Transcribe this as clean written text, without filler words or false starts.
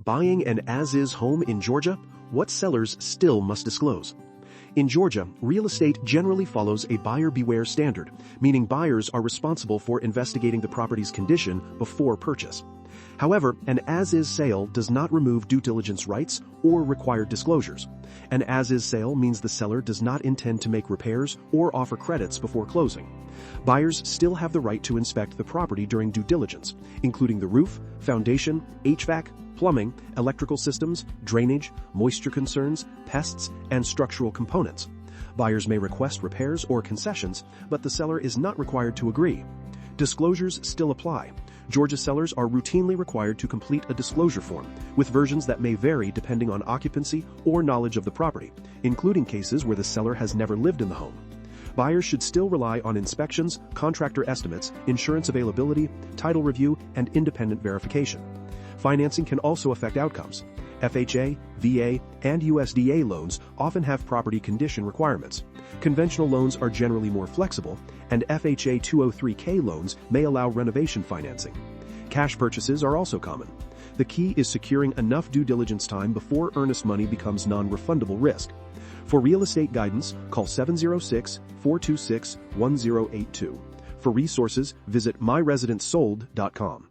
Buying an as-is home in Georgia? What sellers still must disclose? In Georgia, real estate generally follows a buyer beware standard, meaning buyers are responsible for investigating the property's condition before purchase. However, an as-is sale does not remove due diligence rights or required disclosures. An as-is sale means the seller does not intend to make repairs or offer credits before closing. Buyers still have the right to inspect the property during due diligence, including the roof, foundation, HVAC, plumbing, electrical systems, drainage, moisture concerns, pests, and structural components. Buyers may request repairs or concessions, but the seller is not required to agree. Disclosures still apply. Georgia sellers are routinely required to complete a disclosure form, with versions that may vary depending on occupancy or knowledge of the property, including cases where the seller has never lived in the home. Buyers should still rely on inspections, contractor estimates, insurance availability, title review, and independent verification. Financing can also affect outcomes. FHA, VA, and USDA loans often have property condition requirements. Conventional loans are generally more flexible, and FHA 203K loans may allow renovation financing. Cash purchases are also common. The key is securing enough due diligence time before earnest money becomes non-refundable risk. For real estate guidance, call 706-426-1082. For resources, visit myresidencesold.com.